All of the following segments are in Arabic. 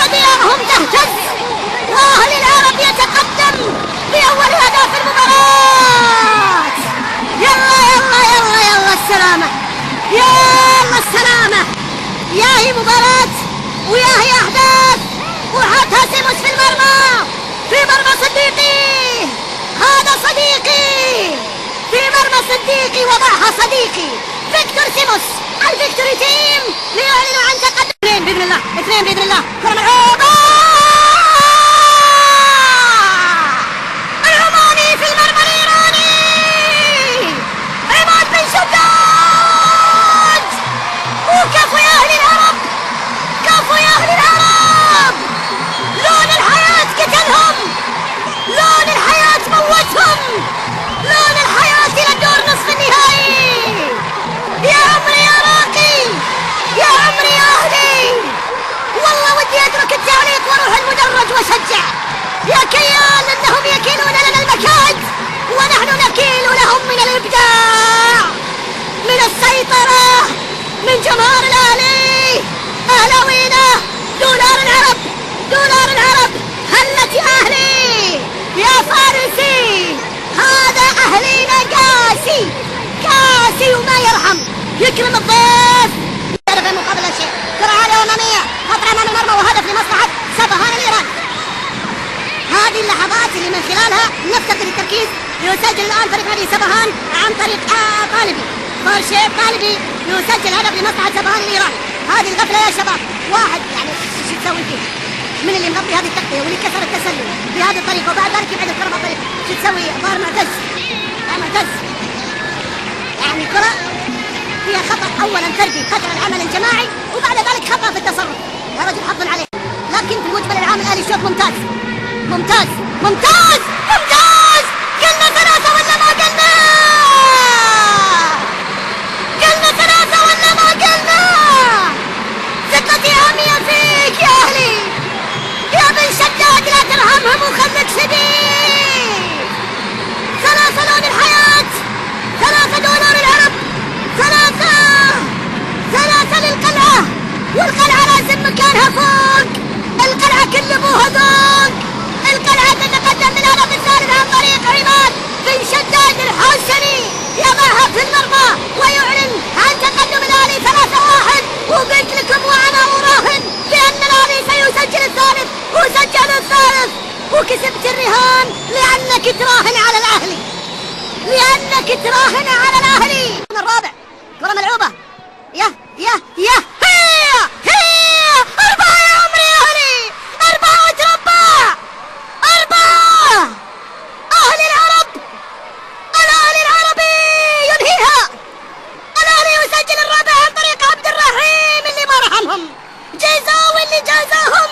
وديارهم تهتز، واهلي العرب يتقدم بأول هدف المباراة. يلا يلا يلا يلا السلامة، يلا السلامة، يا هي مباراة ويا هي أحداث. وحطها سيموس في المرمى، في مرمى صديقي، هذا صديقي، في مرمى صديقي وضعها صديقي فيكتور سيموس. الفيكتوري تيم ليعلن عن تقدم. اثنين بإذن الله، اثنين بإذن الله. كرة ملعوبة، العماني في المرمى الإيراني، عماد بن شداد. وكفو يا أهل العرب، كفو يا أهل العرب. لون الحياة قتلهم، لون الحياة موتهم، لون الحياة إلى الدور نصف النهائي. يا عمري يا راقي، يا عمري يا أهلي، والله ودي أترك التعليق وأروح المدرج وأشجع. يا كيال إنهم يكيلون لنا المكائد ونحن نكيل لهم من الإبداع، من السيطرة، من جمهور الأهلي. أهلاوينا، دولار العرب، دولار العرب، هلت يا أهلي يا فارسي. هذا أهلينا قاسي، قاسي وما يرحم، يكرم الضيف. هدف مقابل شيء، كرة عالية أمامية، خطر أمام المرمى وهدف لمصلحة سبهان الإيراني. هذه اللحظات اللي من خلالها نفتقد التركيز. يسجل الآن فريق نادي سبهان عن طريق طالبي، خورشيد طالبي يسجل هدف لمصلحة سبهان الإيراني. هذه الغفلة يا شباب، واحد يعني شو تسوي فيه؟ من اللي مغطي هذه التغطية واللي كسر التسلل بهذه الطريقة وبعد ذلك يبعد الكرة بالطريقة؟ شو تسوي؟ ظهر معتز، معتز يعني كرة فيها خطأ أولا فردي قدر العمل الجماعي، وبعد ذلك خطأ في التصرف. يا رجل حظ عليه، لكن في المجمل العام الأهلي شوط ممتاز ممتاز ممتاز ممتاز. قلنا ثلاثة ولا ما قلنا؟ قلنا ثلاثة ولا ما قلنا؟ ثقتي عامية فيك يا أهلي، يا بن شداد لا ترهمهم وخلك شديد. ثلاثة لون الحياة، ثلاثة دولار العرب، ثلاثة للقلعة، والقلعة لازم مكانها فوق. القلعة كل ابوها ذوق. القلعة تتقدم بالهدف الثالث عن طريق عماد بن شداد الحوسني، يضعها في المرمى ويعلن عن تقدم الأهلي 3-1. وقلت لكم وأنا أراهن بأن الأهلي سيسجل الثالث، وسجل الثالث وكسبت الرهان لأنك تراهن على الأهلي، لأنك تراهن على الأهلي. الرابع كرة ملعوبة، يا هي 4 يا عمري يا أهلي، 4 وتربع، 4. أهلي العرب، الأهلي العربي ينهيها. الأهلي يسجل الرابع عن طريق عبد الرحيم اللي ما رحمهم، جيزاوي اللي جازاهم،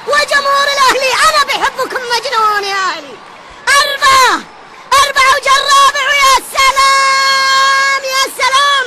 وجمهور الأهلي أنا بحبكم مجنون يا أهلي. 4 وجا الرابع، ويا سلام يا سلام.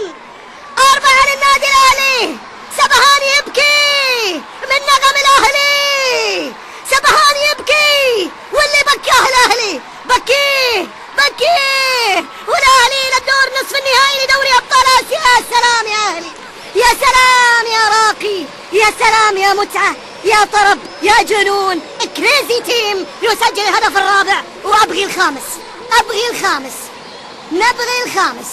4 للنادي الأهلي. سبهان يبكي من نغم الأهلي، سبهان يبكي، واللي بكاه الأهلي بكيه بكيه. والأهلي إلى الدور نصف النهائي لدوري أبطال آسيا. يا سلام يا أهلي، يا سلام يا راقي، يا سلام يا متعة، يا طرب، يا جنون. كريزي تيم يسجل الهدف الرابع، وأبغي الخامس، أبغي الخامس، نبغي الخامس.